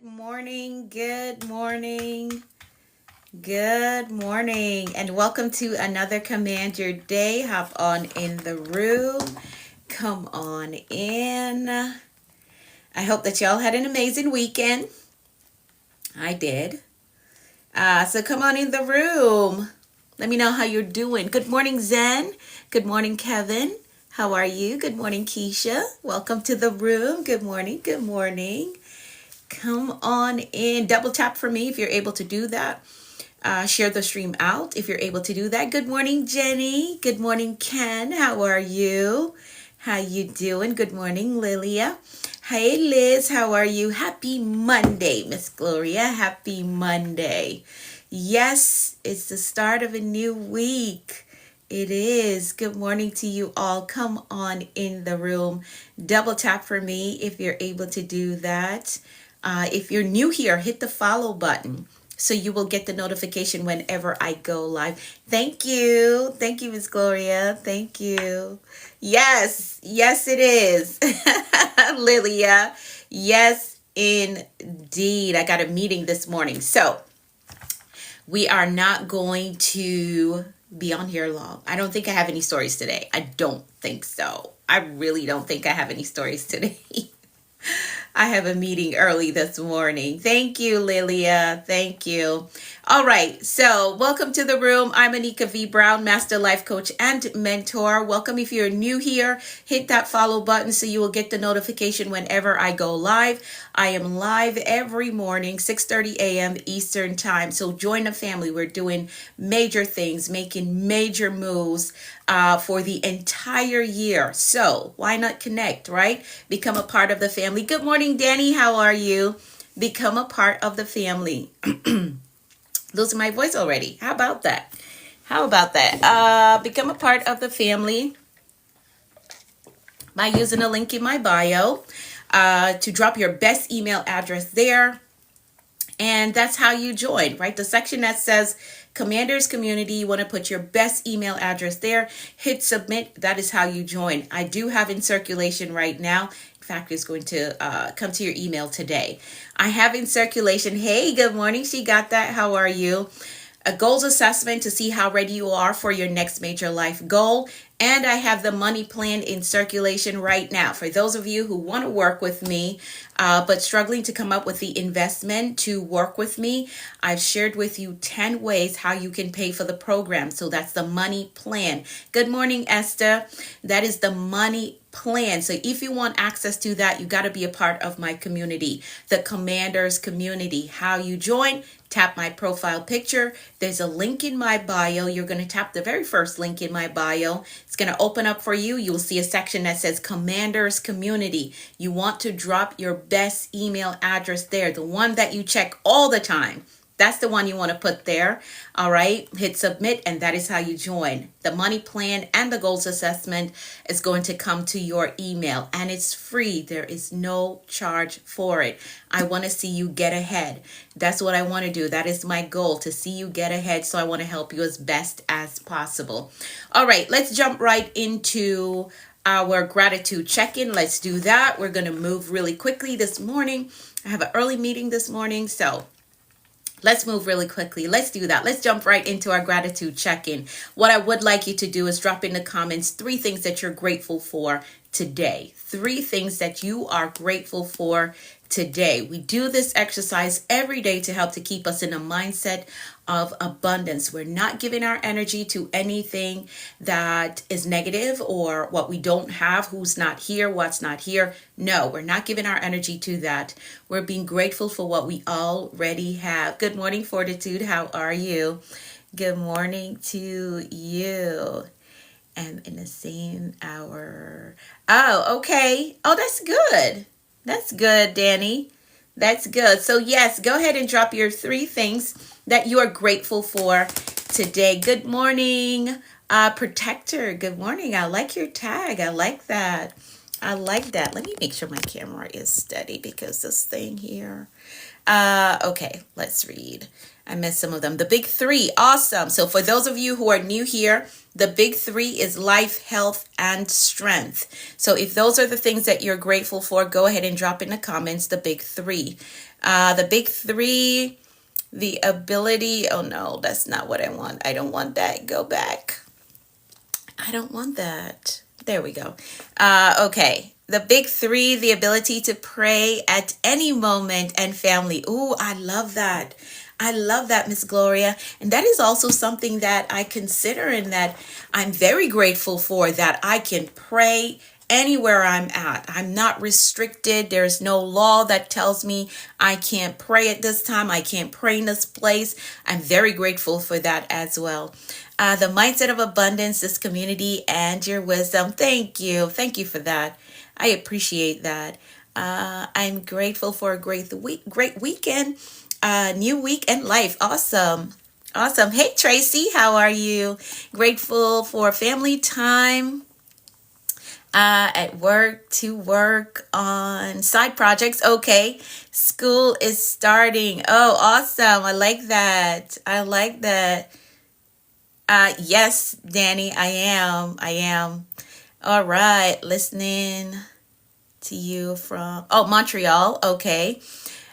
morning, good morning, good morning, and welcome to another Command Your Day. Hop on in the room. Come on in. I hope that y'all had an amazing weekend. I did. So come on in the room. Let me know how you're doing. Good morning, Zen. Good morning, Kevin. How are you? Good morning, Keisha. Welcome to the room. Good morning, good morning. Come on in. Double tap for me if you're able to do that. Share the stream out if you're able to do that. Good morning, Jenny. Good morning, Ken. How are you? How you doing? Good morning, Lilia. Hey, Liz. How are you? Happy Monday, Miss Gloria. Happy Monday. Yes, it's the start of a new week. It is. Good morning to you all. Come on in the room. Double tap for me if you're able to do that. If you're new here, hit the follow button so you will get the notification whenever I go live. Thank you. Thank you, Miss Gloria. Thank you. Yes, yes, it is. Lilia. Yes, indeed. I got a meeting this morning. So we are not going to be on here long. I don't think I have any stories today. I don't think so. I really don't think I have any stories today. I have a meeting early this morning. Thank you, Lilia. Thank you. All right. So welcome to the room. I'm Anika V. Brown, Master Life Coach and Mentor. Welcome. If you're new here, hit that follow button so you will get the notification whenever I go live. I am live every morning, 6:30 a.m. Eastern Time. So join the family. We're doing major things, making major moves for the entire year. So why not connect, right? Become a part of the family. Good morning, Danny. How are you? Become a part of the family. Losing my voice already. How about that? How about that? Become a part of the family by using a link in my bio to drop your best email address there. And that's how you join, right? The section that says Commanders Community, you want to put your best email address there, hit submit. That is how you join. I do have in circulation right now. In fact, it's going to come to your email today. I have in circulation. Hey, good morning. She got that. How are you? A goals assessment to see how ready you are for your next major life goal. And I have the money plan in circulation right now. For those of you who want to work with me, but struggling to come up with the investment to work with me, I've shared with you 10 ways how you can pay for the program. So that's the money plan. Good morning, Esther. That is the money plan. So if you want access to that, you got to be a part of my community, the Commanders community. How you join? Tap my profile picture. There's a link in my bio. You're going to tap the very first link in my bio. It's going to open up for you. You'll see a section that says Commanders Community. You want to drop your best email address there, the one that you check all the time. That's the one you want to put there. All right. Hit submit, and that is how you join. The money plan and the goals assessment is going to come to your email, and it's free. There is no charge for it. I want to see you get ahead. That's what I want to do. That is my goal, to see you get ahead. So I want to help you as best as possible. All right. Let's jump right into our gratitude check-in. Let's do that. We're going to move really quickly this morning. I have an early meeting this morning, so let's move really quickly. Let's do that. Let's jump right into our gratitude check-in. What I would like you to do is drop in the comments 3 things that you're grateful for today. 3 things that you are grateful for today. We do this exercise every day to help to keep us in a mindset of abundance. We're not giving our energy to anything that is negative or what we don't have, who's not here, what's not here. No, we're not giving our energy to that. We're being grateful for what we already have. Good morning, Fortitude. How are you? Good morning to you. And in the same hour. Oh, okay. Oh, that's good. That's good, Danny. That's good. So yes, go ahead and drop your 3 things that you are grateful for today. Good morning, Protector. Good morning. I like your tag. I like that. I like that. Let me make sure my camera is steady because this thing here. Okay, let's read. I missed some of them. The big three, awesome. So for those of you who are new here, the big three is life, health, and strength. So if those are the things that you're grateful for, go ahead and drop in the comments the big three. The big three, the ability. Oh no, that's not what I want. I don't want that. Go back. I don't want that. There we go. Okay. The big three, the ability to pray at any moment and family. Ooh, I love that. I love that, Miss Gloria. And that is also something that I consider and that I'm very grateful for, that I can pray anywhere I'm at. I'm not restricted. There's no law that tells me I can't pray at this time. I can't pray in this place. I'm very grateful for that as well. The mindset of abundance, this community, and your wisdom. Thank you. Thank you for that. I appreciate that. I'm grateful for a great weekend, new week and life. Awesome. Awesome. Hey, Tracy, how are you? Grateful for family time, at work, to work on side projects. Okay. School is starting. Oh, awesome. I like that. I like that. Yes, Danny, I am. I am. All right. Listening to you from, Montreal. Okay.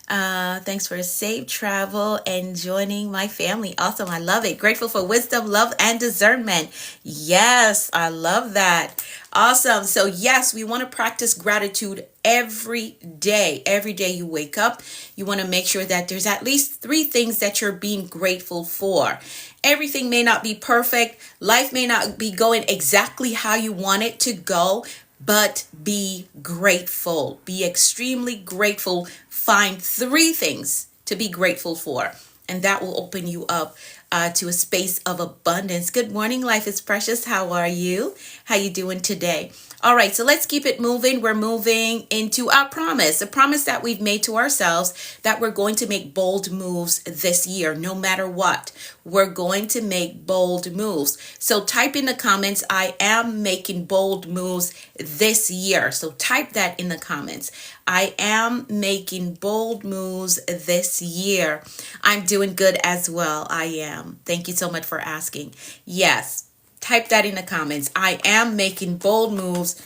Thanks for a safe travel and joining my family. Awesome. I love it. Grateful for wisdom, love, and discernment. Yes, I love that. Awesome. So yes, we want to practice gratitude every day. Every day you wake up, you want to make sure that there's at least three things that you're being grateful for. Everything may not be perfect. Life may not be going exactly how you want it to go, but be grateful. Be extremely grateful. Find three things to be grateful for, and that will open you up to a space of abundance. Good morning, Life is Precious. How are you? How you doing today? All right, so let's keep it moving. We're moving into our promise, a promise that we've made to ourselves, that we're going to make bold moves this year, no matter what. We're going to make bold moves. So type in the comments, I am making bold moves this year. So type that in the comments. I am making bold moves this year. I'm doing good as well. I am. Thank you so much for asking. Yes. Type that in the comments. I am making bold moves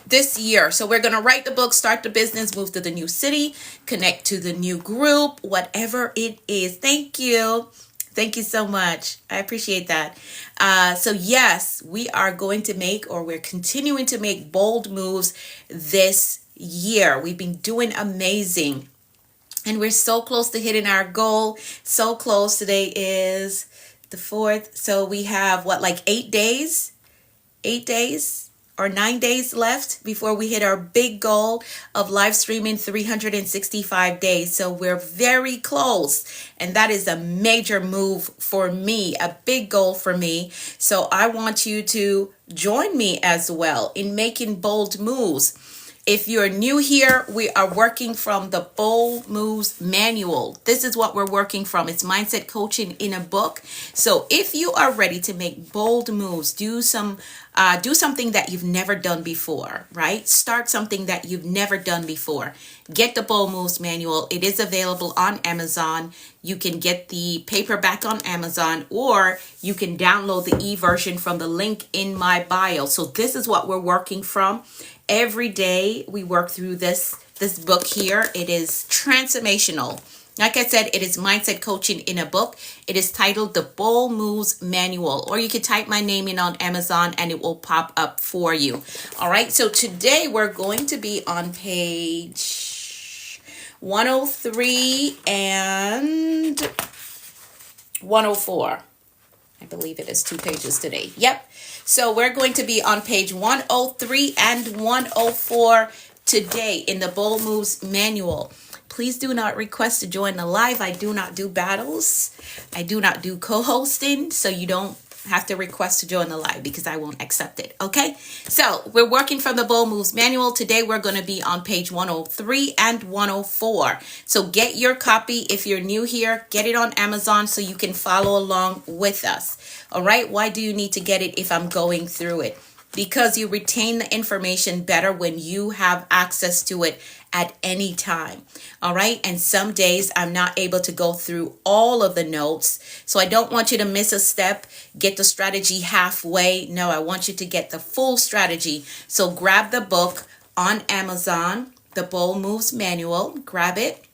this year. So we're going to write the book, start the business, move to the new city, connect to the new group, whatever it is. Thank you. Thank you so much. I appreciate that. So yes, we are going to make, or we're continuing to make bold moves this year. We've been doing amazing. And we're so close to hitting our goal. So close. Today is the 4th. So we have like 8 days or 9 days left before we hit our big goal of live streaming 365 days. So we're very close. And that is a major move for me, a big goal for me. So I want you to join me as well in making bold moves. If you're new here, we are working from the Bold Moves Manual. This is what we're working from. It's mindset coaching in a book. So if you are ready to make bold moves, do something that you've never done before, right? Start something that you've never done before. Get the Bold Moves Manual. It is available on Amazon. You can get the paperback on Amazon, or you can download the e-version from the link in my bio. So this is what we're working from. Every day we work through this book here. It is transformational. Like I said, it is mindset coaching in a book. It is titled The Bold Moves Manual, or you can type my name in on Amazon and it will pop up for you. All right. So today we're going to be on page 103 and 104. I believe it is 2 pages today. Yep. So we're going to be on page 103 and 104 today in the Bold Moves Manual. Please do not request to join the live. I do not do battles. I do not do co-hosting. So you don't have to request to join the live because I won't accept it. Okay. So we're working from the Bold Moves Manual. Today we're going to be on page 103 and 104. So get your copy. If you're new here, get it on Amazon so you can follow along with us. All right. Why do you need to get it if I'm going through it? because you retain the information better when you have access to it at any time. All right. And some days I'm not able to go through all of the notes. So I don't want you to miss a step, get the strategy halfway. No, I want you to get the full strategy. So grab the book on Amazon, The Bold Moves Manual. Grab it,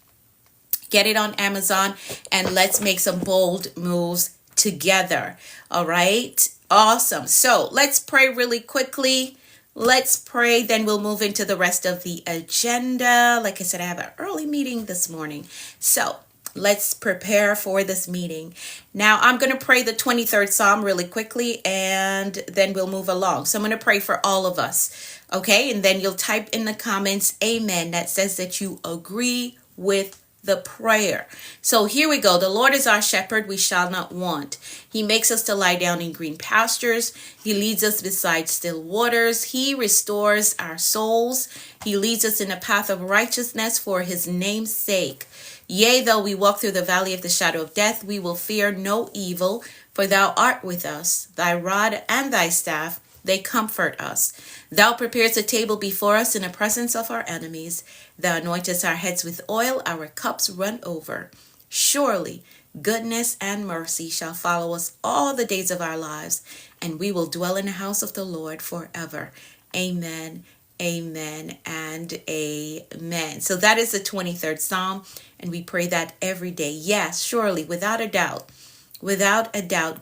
get it on Amazon, and let's make some bold moves together. All right. Awesome. So let's pray really quickly. Let's pray, then we'll move into the rest of the agenda. Like I said, I have an early meeting this morning. So let's prepare for this meeting. Now, I'm going to pray the 23rd Psalm really quickly, and then we'll move along. So I'm going to pray for all of us. Okay. And then you'll type in the comments, amen. That says that you agree with the prayer. So here we go. The Lord is our shepherd, we shall not want. He makes us to lie down in green pastures. He leads us beside still waters. He restores our souls. He leads us in a path of righteousness for his name's sake. Yea, though we walk through the valley of the shadow of death, we will fear no evil, for thou art with us. Thy rod and thy staff, they comfort us. Thou preparest a table before us in the presence of our enemies. Thou anointest our heads with oil, our cups run over. Surely goodness and mercy shall follow us all the days of our lives, and we will dwell in the house of the Lord forever. Amen, amen, and amen. So that is the 23rd Psalm, and we pray that every day. Yes, surely, without a doubt,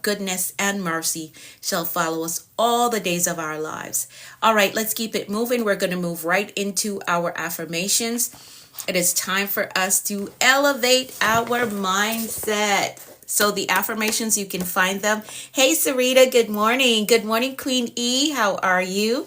goodness and mercy shall follow us all the days of our lives. All right, let's keep it moving. We're going to move right into our affirmations. It is time for us to elevate our mindset. So the affirmations, you can find them. Hey, Sarita, good morning. Good morning, Queen E. How are you?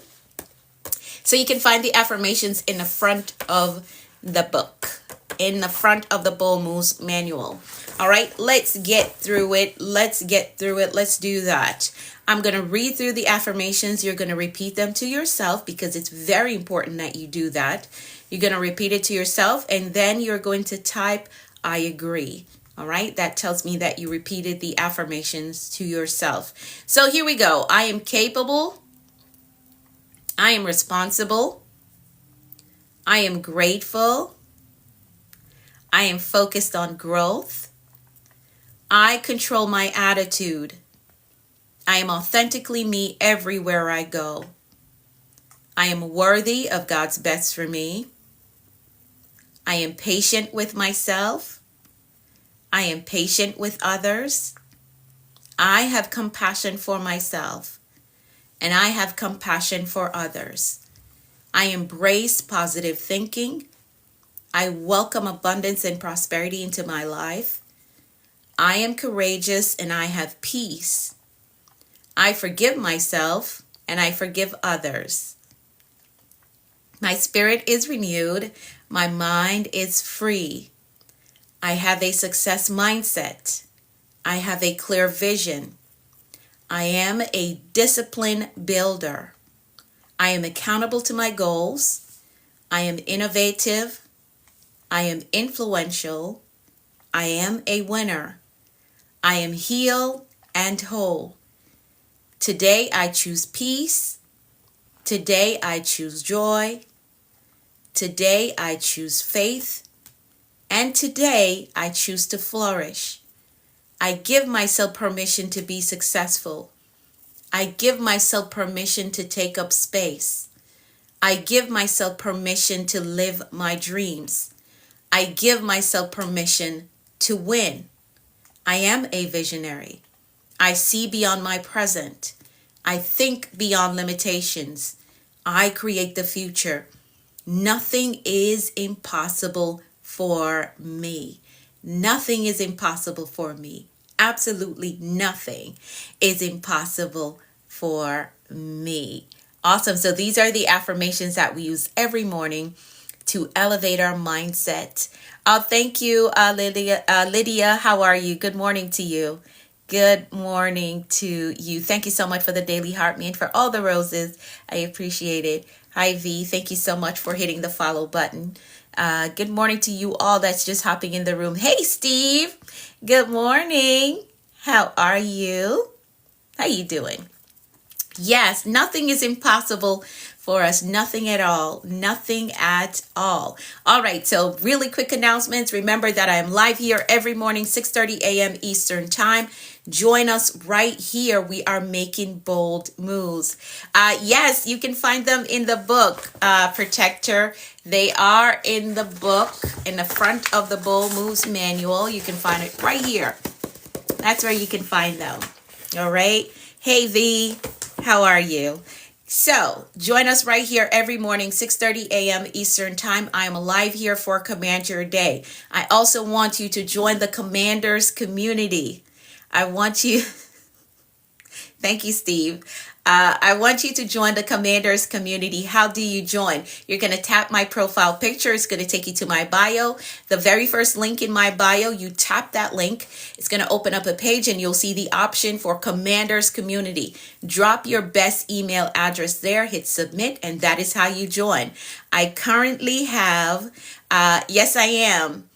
So you can find the affirmations in the front of the book, in the front of the Bold Moves Manual. All right, let's get through it. Let's do that. I'm going to read through the affirmations. You're going to repeat them to yourself because it's very important that you do that. You're going to repeat it to yourself, and then you're going to type, I agree. All right, that tells me that you repeated the affirmations to yourself. So here we go. I am capable. I am responsible. I am grateful. I am focused on growth. I control my attitude. I am authentically me everywhere I go. I am worthy of God's best for me. I am patient with myself. I am patient with others. I have compassion for myself, and I have compassion for others. I embrace positive thinking. I welcome abundance and prosperity into my life. I am courageous and I have peace. I forgive myself and I forgive others. My spirit is renewed. My mind is free. I have a success mindset. I have a clear vision. I am a discipline builder. I am accountable to my goals. I am innovative. I am influential. I am a winner. I am healed and whole. Today I choose peace. Today I choose joy. Today I choose faith. And today I choose to flourish. I give myself permission to be successful. I give myself permission to take up space. I give myself permission to live my dreams. I give myself permission to win. I am a visionary. I see beyond my present. I think beyond limitations. I create the future. Nothing is impossible for me. Nothing is impossible for me. Absolutely nothing is impossible for me. Awesome. So these are the affirmations that we use every morning to elevate our mindset. Thank you, Lydia. Lydia, how are you? Good morning to you. Good morning to you. Thank you so much for the daily heart me and for all the roses. I appreciate it. Hi, V. Thank you so much for hitting the follow button. Good morning to you all that's just hopping in the room. Hey, Steve. Good morning. How are you? How you doing? Yes, nothing is impossible for us. Nothing at all. Nothing at all. All right. So really quick announcements. Remember that I am live here every morning, 6:30 a.m. Eastern time. Join us right here. We are making bold moves. Yes, you can find them in the book, Protector. They are in the book, in the front of the Bold Moves manual. You can find it right here. That's where you can find them. All right. Hey, V, how are you? So join us right here every morning, 6:30 a.m. Eastern time. I am live here for Command Your Day. I also want you to join the Commanders community. I want you, thank you, Steve. I want you to join the Commanders community. How do you join? You're going to tap my profile picture. It's going to take you to my bio. The very first link in my bio, you tap that link. It's going to open up a page and you'll see the option for Commanders community. Drop your best email address there, hit submit, and that is how you join. I currently have, yes, I am.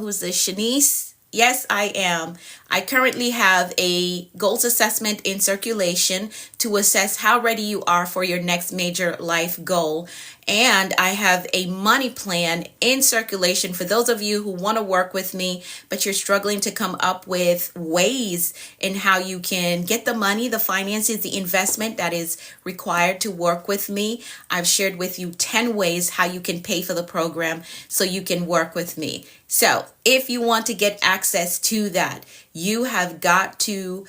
Who's this? Shanice? Yes, I am. I currently have a goals assessment in circulation to assess how ready you are for your next major life goal. And I have a money plan in circulation for those of you who want to work with me, but you're struggling to come up with ways in how you can get the money, the finances, the investment that is required to work with me. I've shared with you 10 ways how you can pay for the program so you can work with me. So if you want to get access to that, you have got to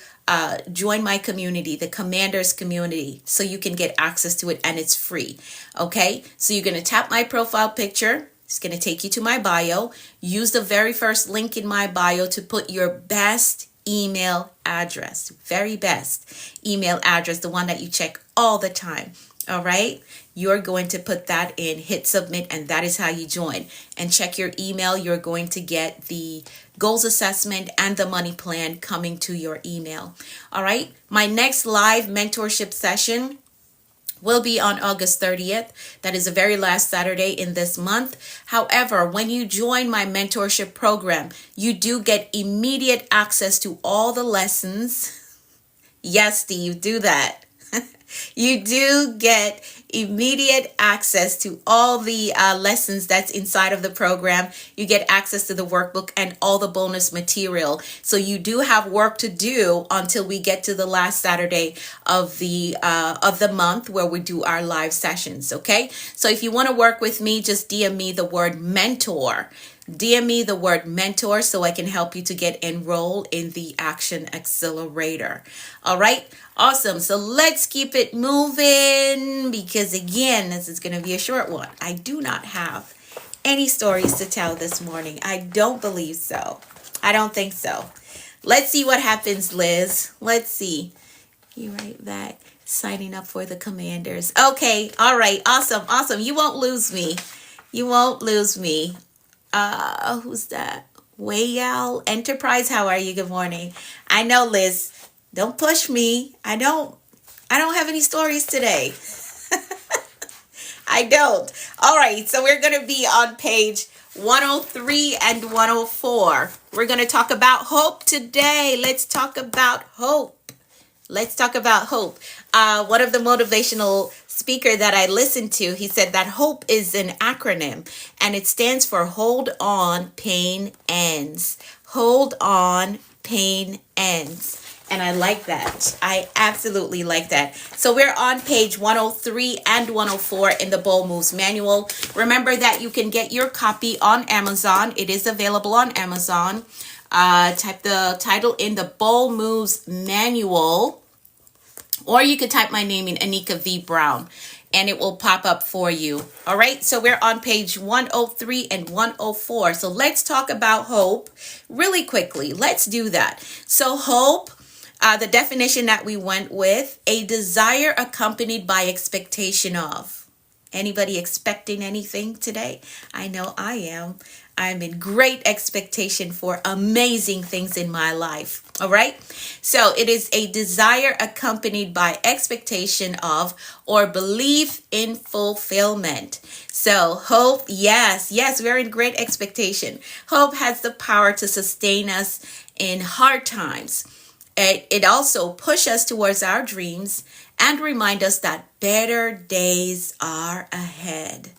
join my community, the Commanders community, so you can get access to it, and it's free. Okay, so you're going to tap my profile picture. It's going to take you to my bio. Use the very first link in my bio to put your best email address, very best email address, the one that you check all the time. All right, you're going to put that in, hit submit, and that is how you join. And check your email. You're going to get the goals assessment and the money plan coming to your email. All right, my next live mentorship session will be on August 30th. That is the very last Saturday in this month. However, when you join my mentorship program, you do get immediate access to all the lessons. Yes, Steve, do that. You do get immediate access to all the lessons that's inside of the program. You get access to the workbook and all the bonus material. So you do have work to do until we get to the last Saturday of the month where we do our live sessions. Okay. So if you want to work with me, just DM me the word mentor. DM me the word mentor so I can help you to get enrolled in the Action Accelerator. All right. Awesome. So let's keep it moving because, again, this is going to be a short one. I do not have any stories to tell this morning. I don't believe so. I don't think so. Let's see what happens, Liz. Let's see. You write that. Signing up for the Commanders. Okay. All right. Awesome. Awesome. You won't lose me. You won't lose me. Who's that? Wayal Enterprise. How are you? Good morning. I know, Liz. Don't push me. I don't have any stories today. I don't. All right. So we're going to be on page 103 and 104. We're going to talk about hope today. Let's talk about hope. Let's talk about hope. One of the motivational speaker that I listened to, he said that hope is an acronym and it stands for hold on, pain ends. Hold on, pain ends. And I like that. I absolutely like that. So we're on page 103 and 104 in the Bold Moves manual. Remember that you can get your copy on Amazon. It is available on Amazon. Type the title in the Bold Moves manual, or you could type my name in, Anika V. Brown, and it will pop up for you. All right, so we're on page 103 and 104. So let's talk about hope really quickly. Let's do that. So hope, the definition that we went with, a desire accompanied by expectation of. Anybody expecting anything today? I know I am. I'm in great expectation for amazing things in my life. All right. So it is a desire accompanied by expectation of or belief in fulfillment. So hope, yes, we're in great expectation. Hope has the power to sustain us in hard times, It also pushes us towards our dreams and remind us that better days are ahead.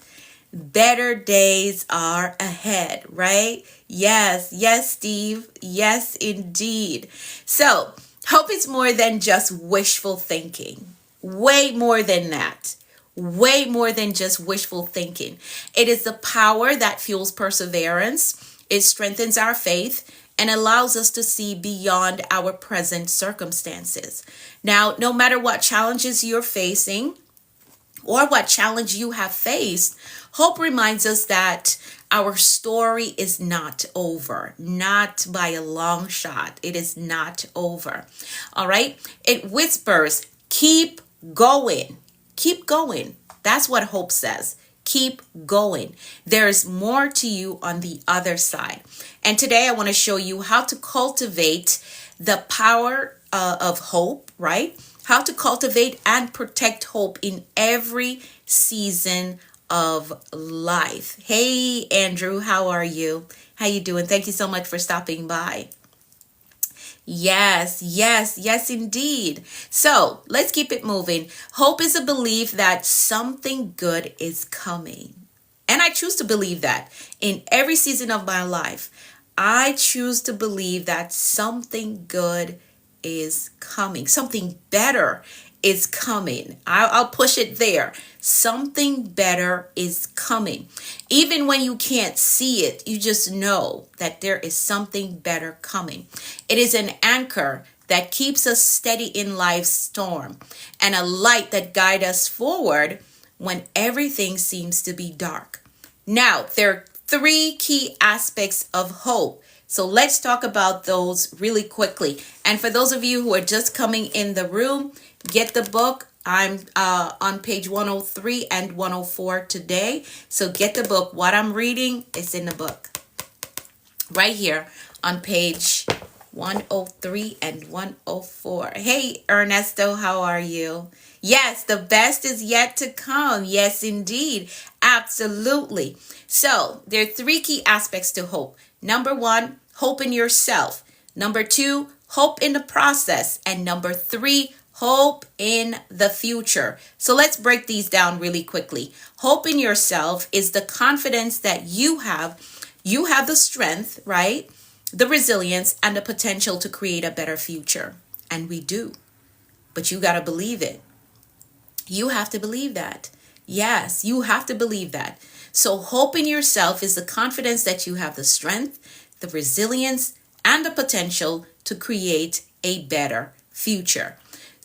Better days are ahead, right? Yes, yes, Steve. Yes, indeed. So, hope is more than just wishful thinking. Way more than that. Way more than just wishful thinking. It is the power that fuels perseverance, it strengthens our faith, and allows us to see beyond our present circumstances. Now, no matter what challenges you're facing, or what challenge you have faced, hope reminds us that our story is not over, not by a long shot. It is not over. All right. It whispers, keep going, keep going. That's what hope says. Keep going. There's more to you on the other side. And today I want to show you how to cultivate the power of hope, right? How to cultivate and protect hope in every season of life. Hey, Andrew, how are you? How you doing? Thank you so much for stopping by. Yes, yes, yes, indeed. So let's keep it moving. Hope is a belief that something good is coming. And I choose to believe that in every season of my life. I choose to believe that something good is coming. Something better is coming. I'll push it there. Something better is coming. Even when you can't see it, you just know that there is something better coming. It is an anchor that keeps us steady in life's storm and a light that guides us forward when everything seems to be dark. Now, there are three key aspects of hope. So let's talk about those really quickly. And for those of you who are just coming in the room, get the book. I'm on page 103 and 104 today. So get the book. What I'm reading is in the book. Right here on page 103 and 104. Hey, Ernesto, how are you? Yes, the best is yet to come. Yes, indeed. Absolutely. So there are three key aspects to hope. Number one, hope in yourself. Number two, hope in the process. And number three, hope in the future. So let's break these down really quickly. Hope in yourself is the confidence that you have the strength, right? The resilience and the potential to create a better future. And we do. But you got to believe it. You have to believe that. Yes, you have to believe that. So hope in yourself is the confidence that you have the strength, the resilience, and the potential to create a better future.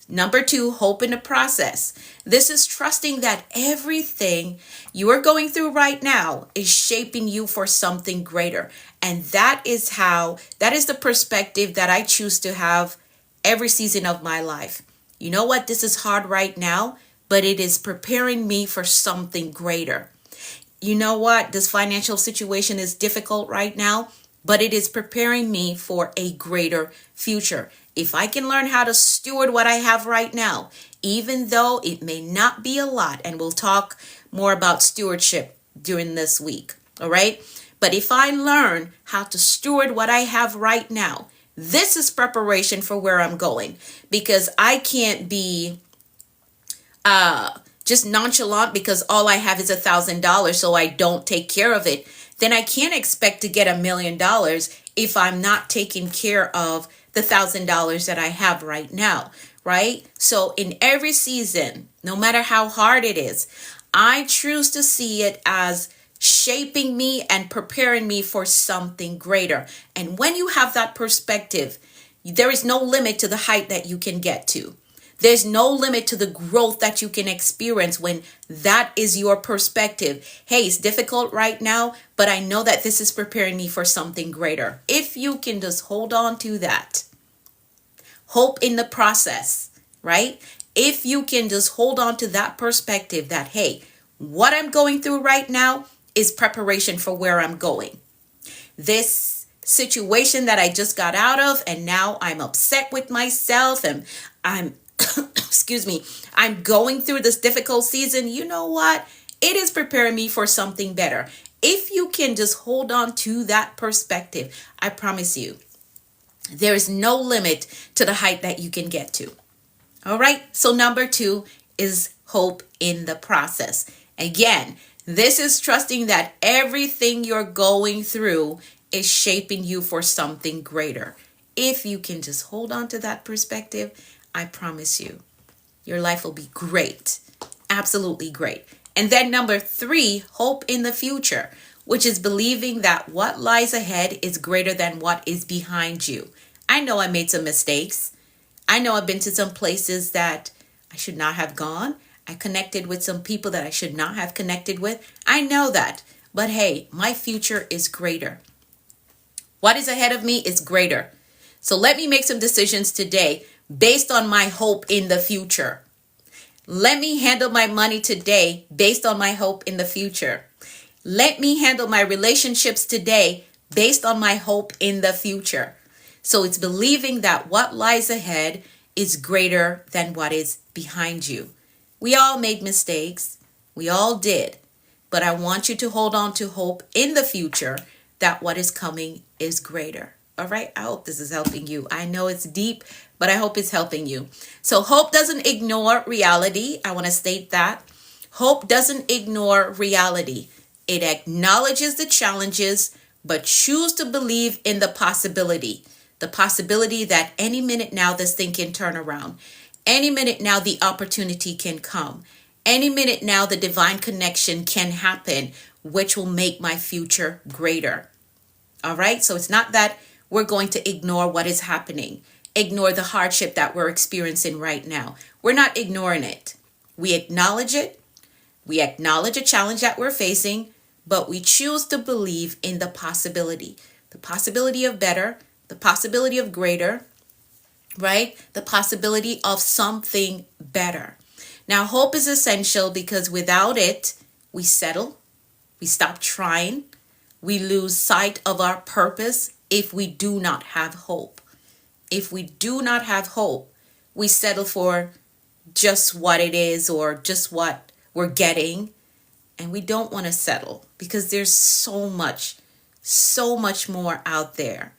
Number two, hope in the process. This is trusting that everything you are going through right now is shaping you for something greater. And that is the perspective that I choose to have every season of my life. You know what? This is hard right now, but it is preparing me for something greater. You know what? This financial situation is difficult right now, but it is preparing me for a greater future. If I can learn how to steward what I have right now, even though it may not be a lot, and we'll talk more about stewardship during this week, all right? But if I learn how to steward what I have right now, this is preparation for where I'm going, because I can't be just nonchalant because all I have is $1,000, so I don't take care of it. Then I can't expect to get $1 million if I'm not taking care of the $1,000 that I have right now, right? So in every season, no matter how hard it is, I choose to see it as shaping me and preparing me for something greater. And when you have that perspective, there is no limit to the height that you can get to. There's no limit to the growth that you can experience when that is your perspective. Hey, it's difficult right now, but I know that this is preparing me for something greater. If you can just hold on to that, hope in the process, right? If you can just hold on to that perspective that, hey, what I'm going through right now is preparation for where I'm going. This situation that I just got out of, and now I'm upset with myself and I'm excuse me, I'm going through this difficult season. You know what? It is preparing me for something better. If you can just hold on to that perspective, I promise you, There is no limit to the height that you can get to. All right. So number 2 is hope in the process. Again, this is trusting that everything you're going through is shaping you for something greater. If you can just hold on to that perspective, I promise you, your life will be great. Absolutely great. And then number 3, hope in the future, which is believing that what lies ahead is greater than what is behind you. I know I made some mistakes. I know I've been to some places that I should not have gone. I connected with some people that I should not have connected with. I know that. But hey, my future is greater. What is ahead of me is greater. So let me make some decisions today based on my hope in the future. Let me handle my money today based on my hope in the future. Let me handle my relationships today based on my hope in the future. So it's believing that what lies ahead is greater than what is behind you. We all made mistakes. We all did. But I want you to hold on to hope in the future that what is coming is greater. All right. I hope this is helping you. I know it's deep, but I hope it's helping you. So hope doesn't ignore reality. I want to state that. Hope doesn't ignore reality. It acknowledges the challenges, but choose to believe in the possibility. The possibility that any minute now this thing can turn around. Any minute now the opportunity can come. Any minute now the divine connection can happen, which will make my future greater. All right. So it's not that we're going to ignore what is happening, ignore the hardship that we're experiencing right now. We're not ignoring it. We acknowledge it. We acknowledge a challenge that we're facing, but we choose to believe in the possibility of better, the possibility of greater, right? The possibility of something better. Now, hope is essential because without it, we settle, we stop trying, we lose sight of our purpose if we do not have hope. If we do not have hope, we settle for just what it is or just what we're getting. And we don't want to settle because there's so much more out there.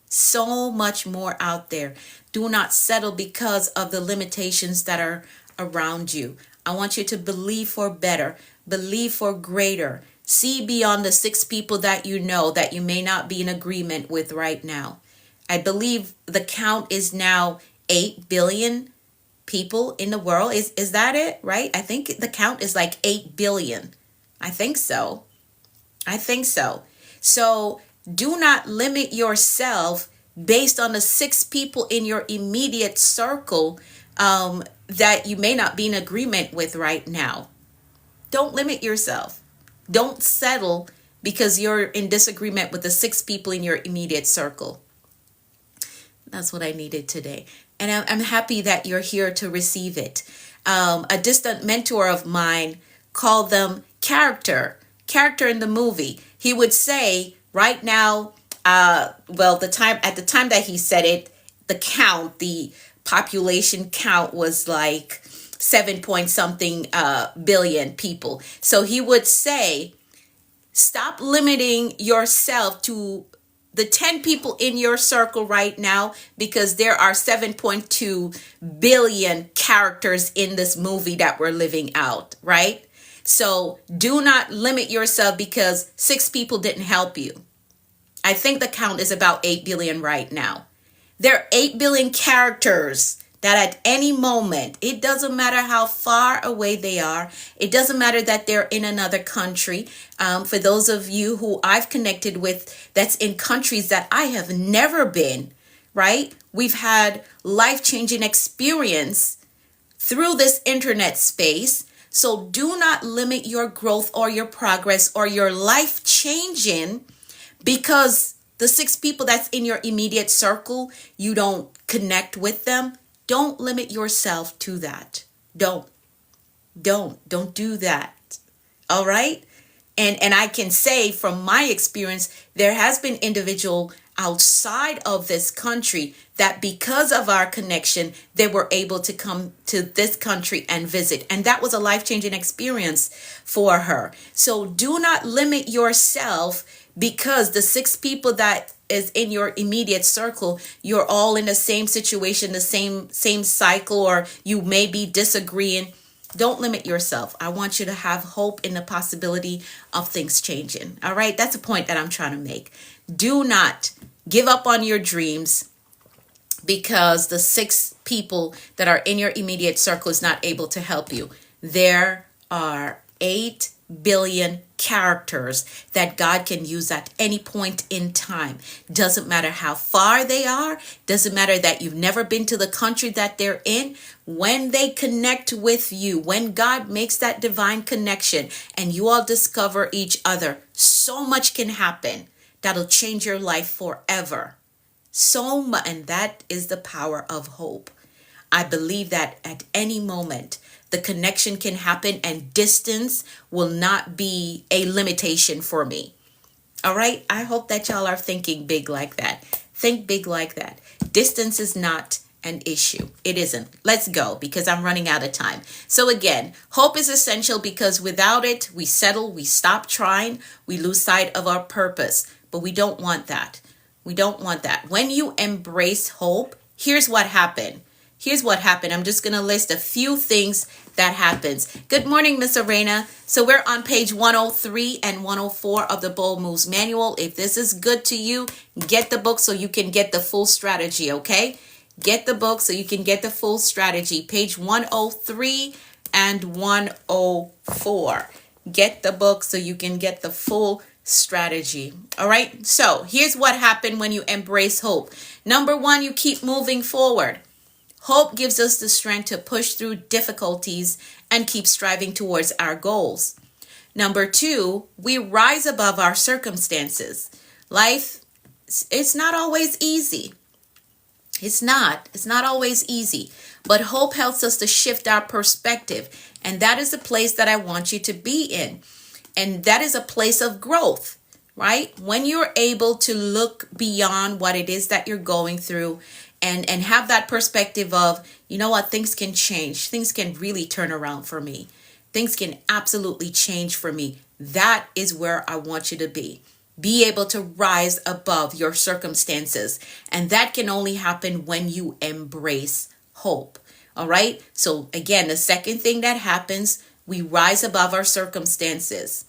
So much more out there. Do not settle because of the limitations that are around you. I want you to believe for better, believe for greater. See beyond the 6 people that you know that you may not be in agreement with right now. I believe the count is now 8 billion people in the world. Is that it, right? I think the count is like 8 billion. I think so. So do not limit yourself based on the 6 people in your immediate circle that you may not be in agreement with right now. Don't limit yourself. Don't settle because you're in disagreement with the 6 people in your immediate circle. That's what I needed today. And I'm happy that you're here to receive it. A distant mentor of mine called them character in the movie. He would say right now, at the time that he said it, the population count was like 7 point something billion people. So he would say, stop limiting yourself to the 10 people in your circle right now because there are 7.2 billion characters in this movie that we're living out, right? So do not limit yourself because 6 people didn't help you. I think the count is about 8 billion right now. There are 8 billion characters that at any moment, it doesn't matter how far away they are. It doesn't matter that they're in another country. For those of you who I've connected with that's in countries that I have never been, right? We've had life-changing experience through this internet space. So do not limit your growth or your progress or your life changing because the 6 people that's in your immediate circle, you don't connect with them. Don't limit yourself to that. Don't do that. All right. And I can say from my experience, there has been individual outside of this country that because of our connection, they were able to come to this country and visit. And that was a life-changing experience for her. So do not limit yourself because the 6 people that is in your immediate circle, you're all in the same situation, the same cycle, or you may be disagreeing. Don't limit yourself. I want you to have hope in the possibility of things changing. All right, that's a point that I'm trying to make. Do not give up on your dreams because the 6 people that are in your immediate circle is not able to help you. There are 8 billion characters that God can use at any point in time. Doesn't matter how far they are, doesn't matter that you've never been to the country that they're in. When they connect with you, when God makes that divine connection and you all discover each other, so much can happen that'll change your life forever. So much, and that is the power of hope. I believe that at any moment, the connection can happen and distance will not be a limitation for me. All right. I hope that y'all are thinking big like that. Think big like that. Distance is not an issue. It isn't. Let's go because I'm running out of time. So again, hope is essential because without it, we settle, we stop trying, we lose sight of our purpose. But we don't want that. We don't want that. When you embrace hope, here's what happened. Here's what happened. I'm just going to list a few things that happens. Good morning, Miss Arena. So we're on page 103 and 104 of the Bold Moves Manual. If this is good to you, get the book so you can get the full strategy, okay? Get the book so you can get the full strategy. Page 103 and 104. Get the book so you can get the full strategy. All right. So here's what happened when you embrace hope. Number 1, you keep moving forward. Hope gives us the strength to push through difficulties and keep striving towards our goals. Number 2, we rise above our circumstances. Life, it's not always easy. It's not always easy, but hope helps us to shift our perspective. And that is the place that I want you to be in. And that is a place of growth, right? When you're able to look beyond what it is that you're going through and have that perspective of, you know what, things can change. Things can really turn around for me. Things can absolutely change for me. That is where I want you to be. Be able to rise above your circumstances. And that can only happen when you embrace hope. All right. So again, the second thing that happens, we rise above our circumstances.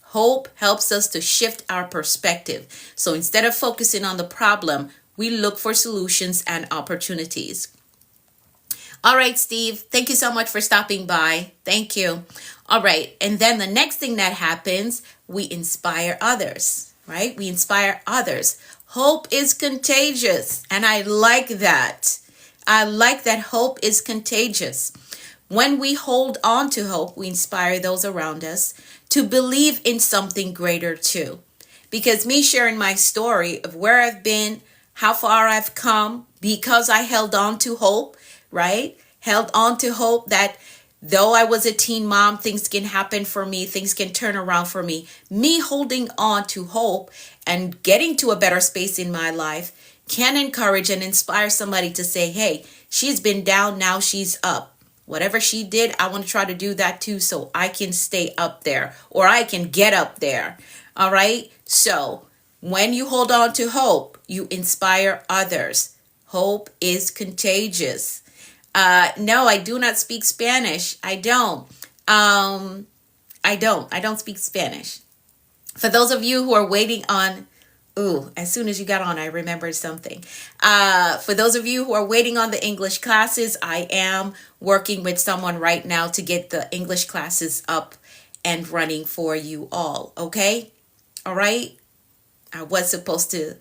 Hope helps us to shift our perspective. So instead of focusing on the problem, we look for solutions and opportunities. All right, Steve, thank you so much for stopping by. Thank you. All right. And then the next thing that happens, we inspire others, right? We inspire others. Hope is contagious. And I like that. I like that hope is contagious. When we hold on to hope, we inspire those around us to believe in something greater too. Because me sharing my story of where I've been, how far I've come, because I held on to hope, right? Held on to hope that though I was a teen mom, things can happen for me, things can turn around for me. Me holding on to hope and getting to a better space in my life can encourage and inspire somebody to say, hey, she's been down, now she's up. Whatever she did, I want to try to do that too so I can stay up there or I can get up there. All right. So when you hold on to hope, you inspire others. Hope is contagious. No, I do not speak Spanish. I don't speak Spanish. For those of you who are waiting on, as soon as you got on, I remembered something. For those of you who are waiting on the English classes, I am working with someone right now to get the English classes up and running for you all. Okay? All right? I was supposed to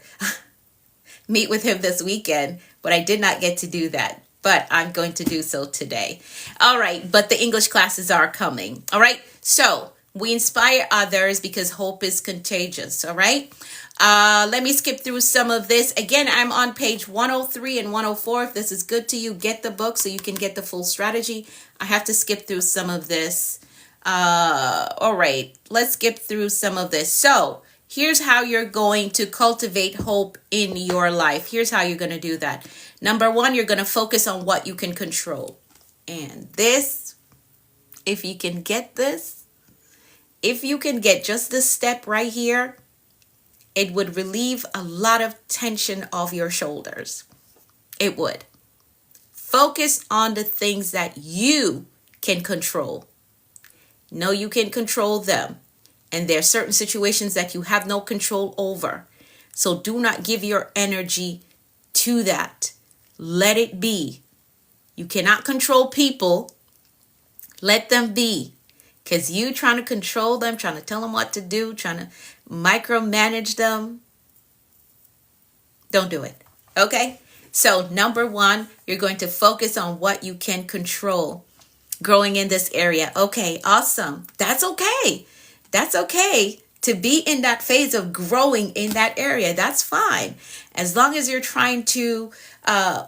meet with him this weekend, but I did not get to do that. But I'm going to do so today. All right. But the English classes are coming. All right. So we inspire others because hope is contagious. All right. Let me skip through some of this. Again, I'm on page 103 and 104. If this is good to you, get the book so you can get the full strategy. I have to skip through some of this. All right. Let's skip through some of this. So here's how you're going to cultivate hope in your life. Here's how you're going to do that. Number 1, you're going to focus on what you can control. And this, if you can get this, if you can get just this step right here, It would relieve a lot of tension off your shoulders. It would. Focus on the things that you can control. Know you can control them. And there are certain situations that you have no control over. So do not give your energy to that. Let it be. You cannot control people. Let them be. Because you trying to control them, trying to tell them what to do, trying to micromanage them, don't do it. Okay? So number one, you're going to focus on what you can control. Growing in this area. Okay, awesome. That's okay. That's okay to be in that phase of growing in that area. That's fine. As long as you're trying to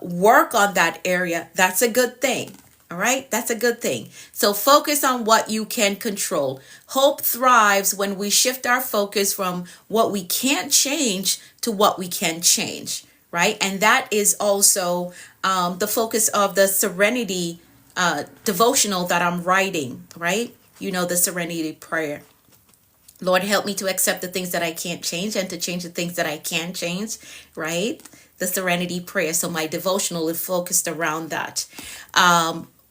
work on that area, that's a good thing. All right, that's a good thing. So focus on what you can control. Hope thrives when we shift our focus from what we can't change to what we can change, right? And that is also the focus of the Serenity devotional that I'm writing, right? You know, the Serenity prayer. Lord, help me to accept the things that I can't change and to change the things that I can change, right? The Serenity prayer. So my devotional is focused around that.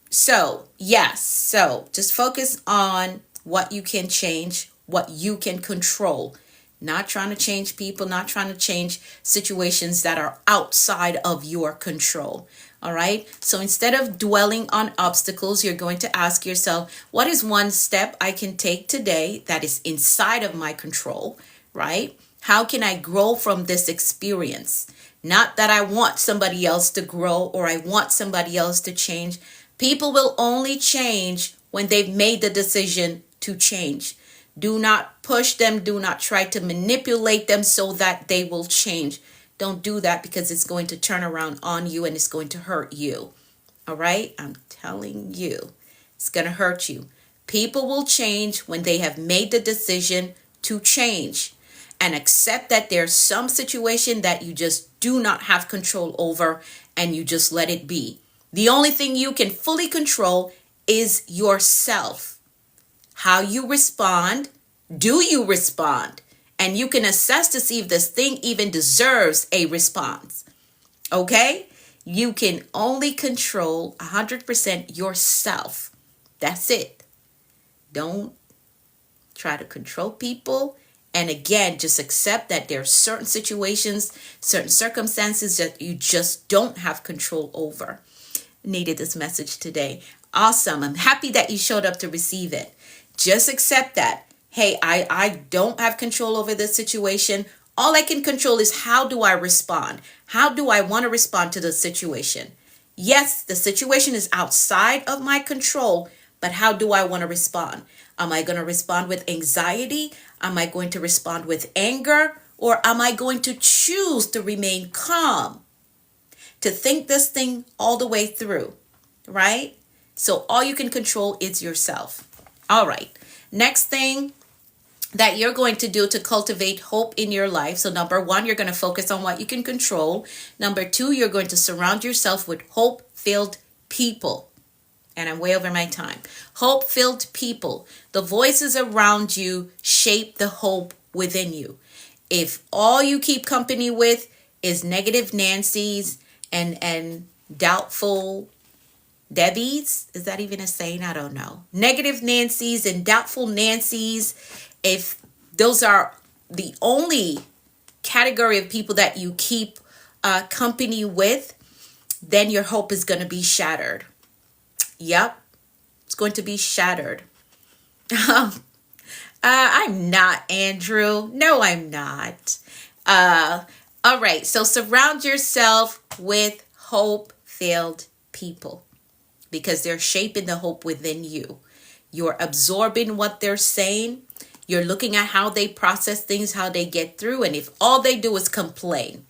So just focus on what you can change, what you can control. Not trying to change people, not trying to change situations that are outside of your control. All right. So instead of dwelling on obstacles, you're going to ask yourself, what is one step I can take today that is inside of my control, right? How can I grow from this experience? Not that I want somebody else to grow or I want somebody else to change. People will only change when they've made the decision to change. Do not push them. Do not try to manipulate them so that they will change. Don't do that because it's going to turn around on you and it's going to hurt you. All right? I'm telling you, it's going to hurt you. People will change when they have made the decision to change and accept that there's some situation that you just do not have control over and you just let it be. The only thing you can fully control is yourself. How you respond, do you respond? And you can assess to see if this thing even deserves a response. Okay? You can only control 100% yourself. That's it. Don't try to control people. And again, just accept that there are certain situations, certain circumstances that you just don't have control over. Needed this message today. Awesome. I'm happy that you showed up to receive it. Just accept that. Hey, I don't have control over this situation. All I can control is how do I respond? How do I want to respond to the situation? Yes, the situation is outside of my control, but how do I want to respond? Am I going to respond with anxiety? Am I going to respond with anger? Or am I going to choose to remain calm? To think this thing all the way through, right? So all you can control is yourself. All right. Next thing that you're going to do to cultivate hope in your life. So number one, you're going to focus on what you can control. Number two, you're going to surround yourself with hope-filled people. And I'm way over my time. Hope-filled people. The voices around you shape the hope within you. If all you keep company with is negative Nancy's and doubtful Debbie's, is that even a saying? I don't know. Negative Nancy's and doubtful Nancy's, if those are the only category of people that you keep company with, then your hope is going to be shattered. Yep, it's going to be shattered. I'm not, Andrew. No, I'm not. All right, so surround yourself with hope-filled people because they're shaping the hope within you. You're absorbing what they're saying. You're looking at how they process things, how they get through. And if all they do is complain,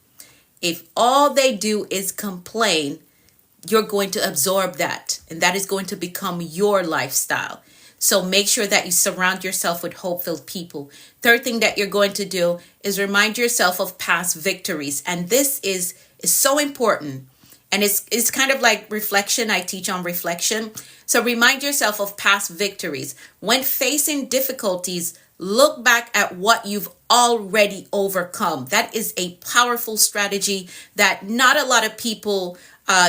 you're going to absorb that. And that is going to become your lifestyle. So make sure that you surround yourself with hope-filled people. Third thing that you're going to do is remind yourself of past victories. And this is so important. And it's kind of like reflection. I teach on reflection. So remind yourself of past victories. When facing difficulties, Look back at what you've already overcome. That is a powerful strategy that not a lot of people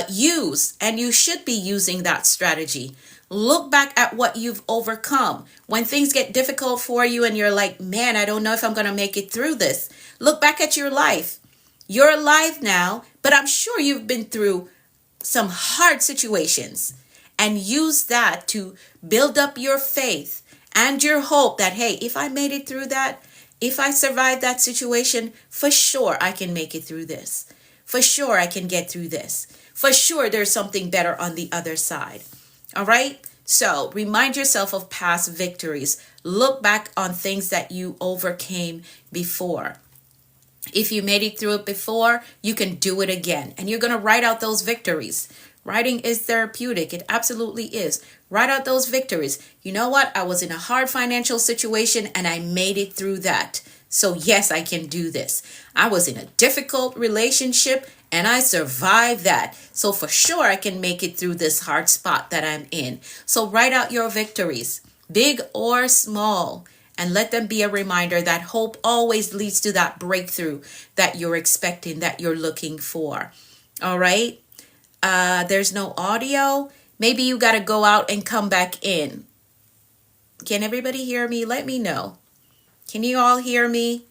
use, and you should be using that strategy. Look back at what you've overcome. When things get difficult for you and you're like, man, I don't know if I'm going to make it through this. Look back at your life. You're alive now, but I'm sure you've been through some hard situations, and use that to build up your faith and your hope that, hey, if I made it through that, if I survived that situation, for sure I can make it through this. For sure I can get through this. For sure there's something better on the other side. All right? So remind yourself of past victories. Look back on things that you overcame before. If you made it through it before, you can do it again. And you're going to write out those victories. Writing is therapeutic. It absolutely is. Write out those victories. You know what? I was in a hard financial situation and I made it through that. So yes, I can do this. I was in a difficult relationship and I survived that. So for sure I can make it through this hard spot that I'm in. So write out your victories, big or small, and let them be a reminder that hope always leads to that breakthrough that you're expecting, that you're looking for. All right? There's no audio. Maybe you got to go out and come back in. Can everybody hear me? Let me know. Can you all hear me?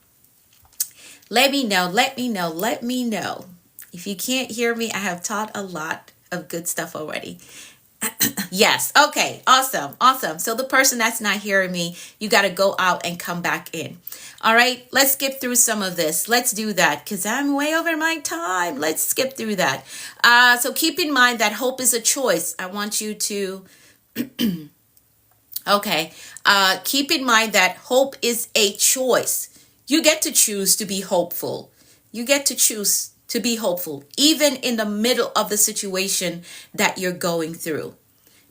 Let me know. Let me know. Let me know. If you can't hear me, I have taught a lot of good stuff already. Yes. Okay. Awesome. Awesome. So the person that's not hearing me, you got to go out and come back in. All right. Let's skip through some of this. Let's do that because I'm way over my time. Let's skip through that. So keep in mind that hope is a choice. I want you to, okay. Keep in mind that hope is a choice. You get to choose to be hopeful. You get to choose to be hopeful, even in the middle of the situation that you're going through.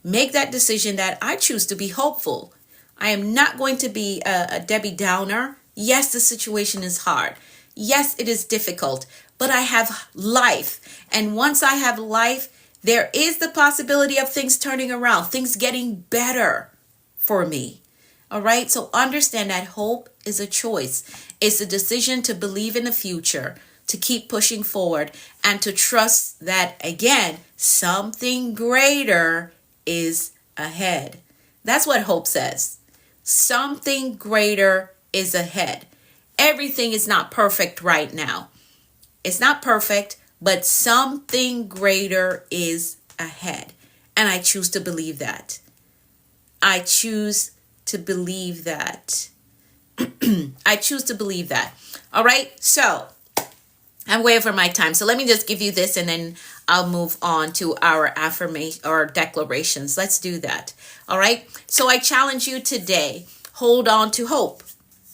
Make that decision that I choose to be hopeful. I am not going to be a Debbie Downer. Yes, the situation is hard. Yes, it is difficult, but I have life. And once I have life, there is the possibility of things turning around, things getting better for me. All right. So understand that hope is a choice. It's a decision to believe in the future, to keep pushing forward, and to trust that, again, something greater is ahead. That's what hope says. Something greater is ahead. Everything is not perfect right now. It's not perfect, but something greater is ahead. And I choose to believe that. I choose to believe that. I choose to believe that. All right. So I'm way over my time. So let me just give you this and then I'll move on to our affirmation or declarations. Let's do that. All right. So I challenge you today. Hold on to hope.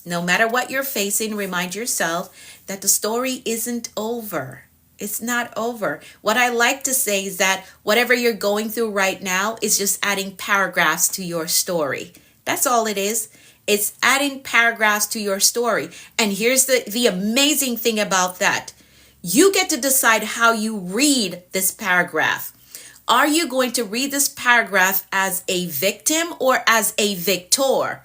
No matter what you're facing, remind yourself that the story isn't over. It's not over. What I like to say is that whatever you're going through right now is just adding paragraphs to your story. That's all it is. It's adding paragraphs to your story. And here's the amazing thing about that. You get to decide how you read this paragraph. Are you going to read this paragraph as a victim or as a victor?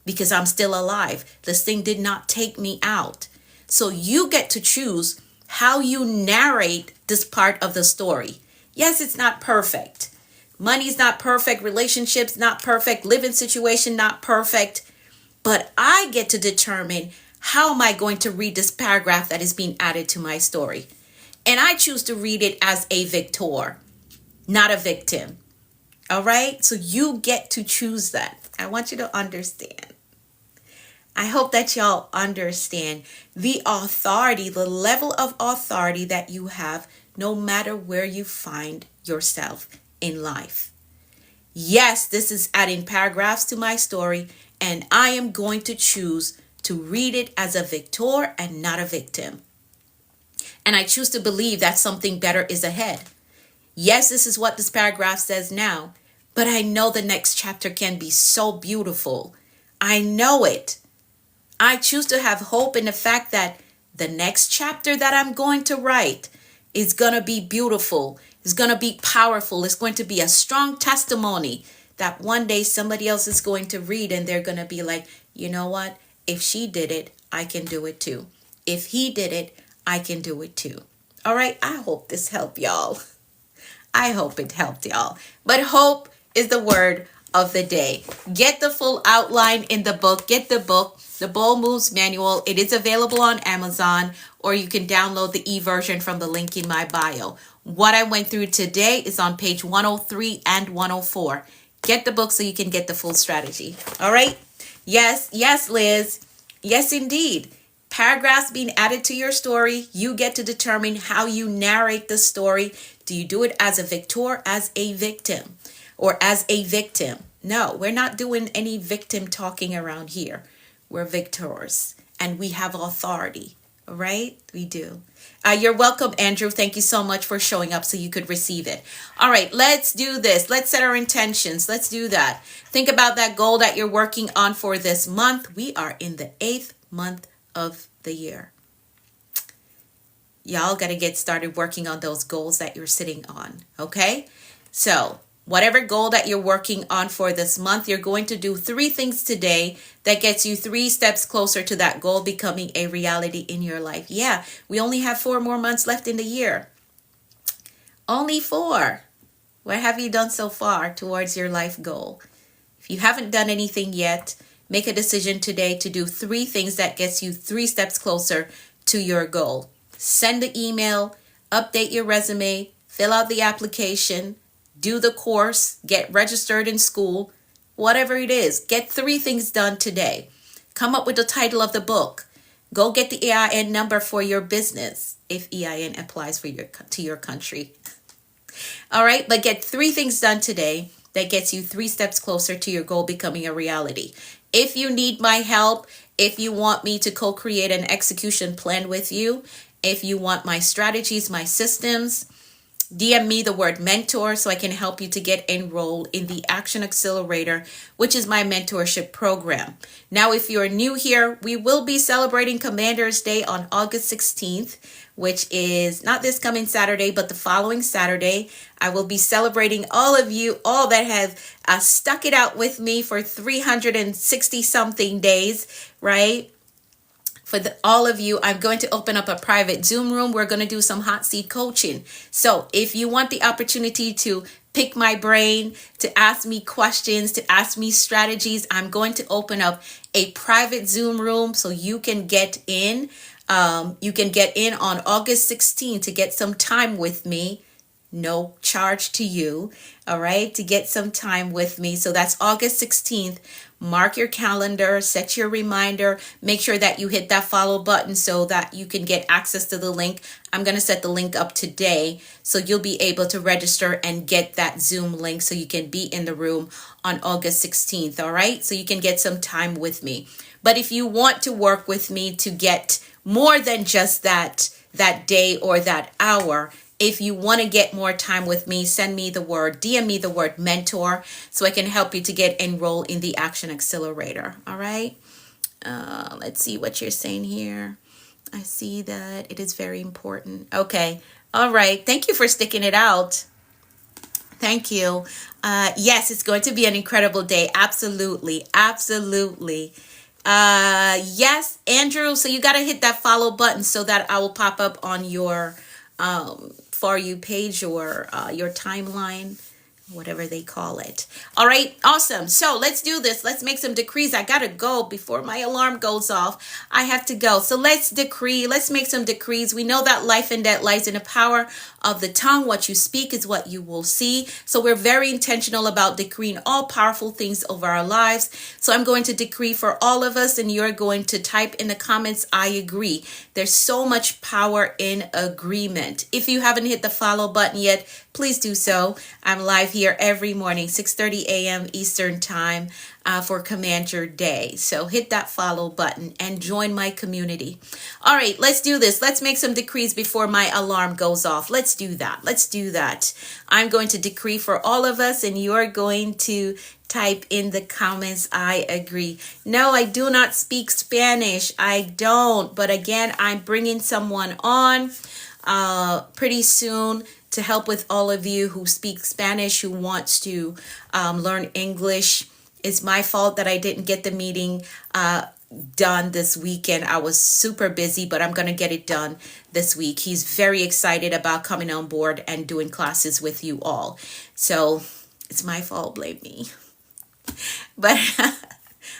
Because I'm still alive. This thing did not take me out. So you get to choose how you narrate this part of the story. Yes, it's not perfect. Money's not perfect. Relationships not perfect. Living situation not perfect. But I get to determine how am I going to read this paragraph that is being added to my story. And I choose to read it as a victor, not a victim. All right? So you get to choose that. I want you to understand. I hope that y'all understand the authority, the level of authority that you have no matter where you find yourself in life. Yes, this is adding paragraphs to my story, and I am going to choose to read it as a victor and not a victim. And I choose to believe that something better is ahead. Yes, this is what this paragraph says now, but I know the next chapter can be so beautiful. I know it. I choose to have hope in the fact that the next chapter that I'm going to write is going to be beautiful. It's going to be powerful. It's going to be a strong testimony that one day somebody else is going to read and they're going to be like, you know what? If she did it, I can do it too. If he did it, I can do it too. All right. I hope this helped y'all. I hope it helped y'all. But hope is the word of the day. Get the full outline in the book. Get the book, The Bold Moves Manual. It is available on Amazon, or you can download the e-version from the link in my bio. What I went through today is on page 103 and 104. Get the book so you can get the full strategy. All right? Yes, Liz. Yes, indeed. Paragraphs being added to your story. You get to determine how you narrate the story. Do you do it as a victor, as a victim, or as a victim? No, we're not doing any victim talking around here. We're victors, and we have authority. All right? We do. You're welcome, Andrew. Thank you so much for showing up so you could receive it. All right, let's do this. Let's set our intentions. Let's do that. Think about that goal that you're working on for this month. We are in the 8th month of the year. Y'all got to get started working on those goals that you're sitting on. Okay? So whatever goal that you're working on for this month, you're going to do 3 things today that gets you 3 steps closer to that goal becoming a reality in your life. Yeah, we only have 4 more months left in the year. Only 4. What have you done so far towards your life goal? If you haven't done anything yet, make a decision today to do 3 things that gets you 3 steps closer to your goal. Send the email, update your resume, fill out the application, do the course, get registered in school, whatever it is. Get 3 things done today. Come up with the title of the book. Go get the EIN number for your business, if EIN applies to your country. All right, but get 3 things done today that gets you 3 steps closer to your goal becoming a reality. If you need my help, if you want me to co-create an execution plan with you, if you want my strategies, my systems, DM me the word mentor so I can help you to get enrolled in the Action Accelerator, which is my mentorship program. Now, if you're new here, we will be celebrating Commander's Day on August 16th, which is not this coming Saturday, but the following Saturday. I will be celebrating all of you, all that have stuck it out with me for 360 something days, right? For all of you, I'm going to open up a private Zoom room. We're going to do some hot seat coaching. So if you want the opportunity to pick my brain, to ask me questions, to ask me strategies, I'm going to open up a private Zoom room so you can get in. You can get in on August 16th to get some time with me. No charge to you, all right, to get some time with me. So that's August 16th. Mark your calendar, set your reminder, make sure that you hit that follow button so that you can get access to the link. I'm going to set the link up today so you'll be able to register and get that Zoom link so you can be in the room on August 16th, all right? So you can get some time with me. But if you want to work with me to get more than just that day or that hour, if you want to get more time with me, send me the word, DM me the word mentor so I can help you to get enrolled in the Action Accelerator. All right. Let's see what you're saying here. I see that it is very important. Okay. All right. Thank you for sticking it out. Thank you. Yes, it's going to be an incredible day. Absolutely. Absolutely. Yes, Andrew. So you got to hit that follow button so that I will pop up on your For You page or your timeline, whatever they call it. All right, awesome. So let's do this. Let's make some decrees. I gotta go before my alarm goes off. I have to go. So let's decree. Let's make some decrees. We know that life and death lies in the power of the tongue. What you speak is what you will see. So we're very intentional about decreeing all powerful things over our lives. So I'm going to decree for all of us, and you're going to type in the comments, I agree. There's so much power in agreement. If you haven't hit the follow button yet, please do so. I'm live here every morning, 6:30 a.m. Eastern Time for Command Your Day. So hit that follow button and join my community. All right, let's do this. Let's make some decrees before my alarm goes off. Let's do that. Let's do that. I'm going to decree for all of us, and you're going to type in the comments, I agree. No, I do not speak Spanish. I don't. But again, I'm bringing someone on pretty soon to help with all of you who speak Spanish, who wants to learn English. It's my fault that I didn't get the meeting done this weekend. I was super busy, but I'm going to get it done this week. He's very excited about coming on board and doing classes with you all. So it's my fault, blame me. But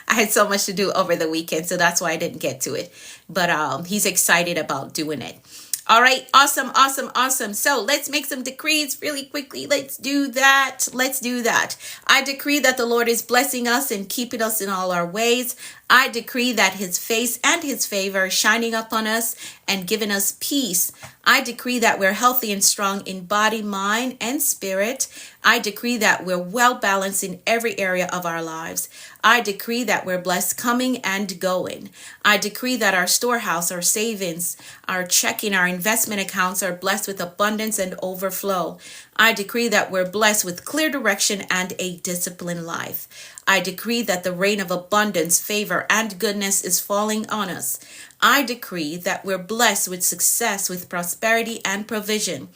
I had so much to do over the weekend, so that's why I didn't get to it. But he's excited about doing it. All right, awesome, awesome, awesome. So let's make some decrees really quickly. Let's do that. Let's do that. I decree that the Lord is blessing us and keeping us in all our ways. I decree that his face and his favor is shining upon us and giving us peace. I decree that we're healthy and strong in body, mind, and spirit. I decree that we're well balanced in every area of our lives. I decree that we're blessed coming and going. I decree that our storehouse, our savings, our checking, our investment accounts are blessed with abundance and overflow. I decree that we're blessed with clear direction and a disciplined life. I decree that the rain of abundance, favor, and goodness is falling on us. I decree that we're blessed with success, with prosperity and provision.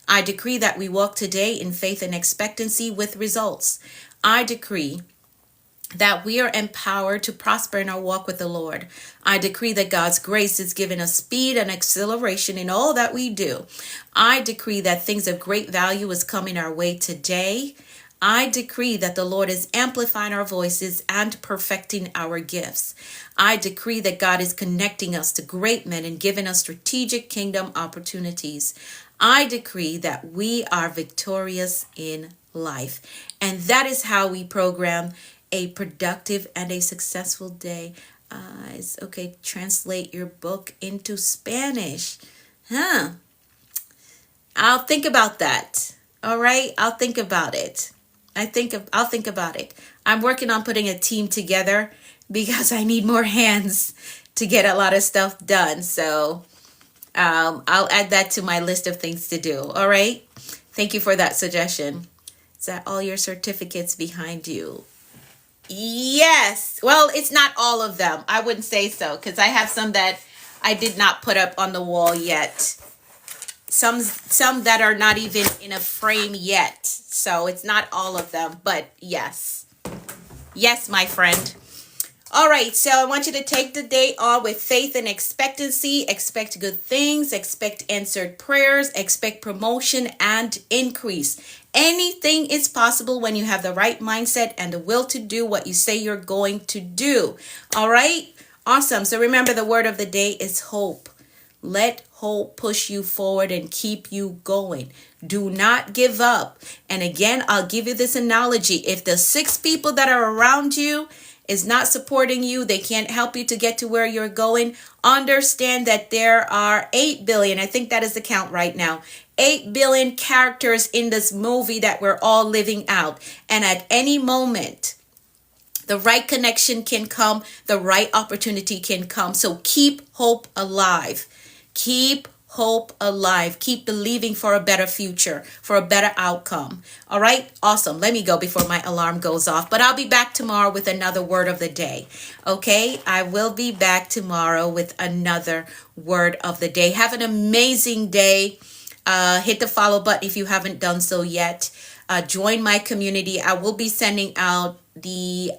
I decree that we walk today in faith and expectancy with results. I decree that we are empowered to prosper in our walk with the Lord. I decree that God's grace is giving us speed and acceleration in all that we do. I decree that things of great value is coming our way today. I decree that the Lord is amplifying our voices and perfecting our gifts. I decree that God is connecting us to great men and giving us strategic kingdom opportunities. I decree that we are victorious in life. And that is how we program a productive and a successful day. Okay, translate your book into Spanish. I'll think about that. All right, I'll think about it. I'll think about it. I'm working on putting a team together because I need more hands to get a lot of stuff done. So I'll add that to my list of things to do. All right. Thank you for that suggestion. Is that all your certificates behind you? Yes. Well, it's not all of them. I wouldn't say so because I have some that I did not put up on the wall yet. Some that are not even in a frame yet. So it's not all of them, but yes. Yes, my friend. All right, so I want you to take the day on with faith and expectancy. Expect good things, expect answered prayers, expect promotion and increase. Anything is possible when you have the right mindset and the will to do what you say you're going to do. All right, awesome. So remember, the word of the day is hope. Let hope push you forward and keep you going. Do not give up. And again, I'll give you this analogy. If the 6 people that are around you is not supporting you, they can't help you to get to where you're going, understand that there are 8 billion, I think that is the count right now, 8 billion characters in this movie that we're all living out. And at any moment, the right connection can come, the right opportunity can come. So keep hope alive. Keep hope alive. Keep believing for a better future, for a better outcome. All right, awesome. Let me go before my alarm goes off, but I'll be back tomorrow with another word of the day. Okay, I will be back tomorrow with another word of the day. Have an amazing day. Hit the follow button if you haven't done so yet. Join my community. I will be sending out the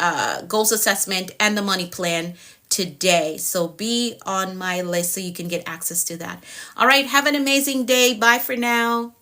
goals assessment and the money plan today. So be on my list so you can get access to that. All right. Have an amazing day. Bye for now.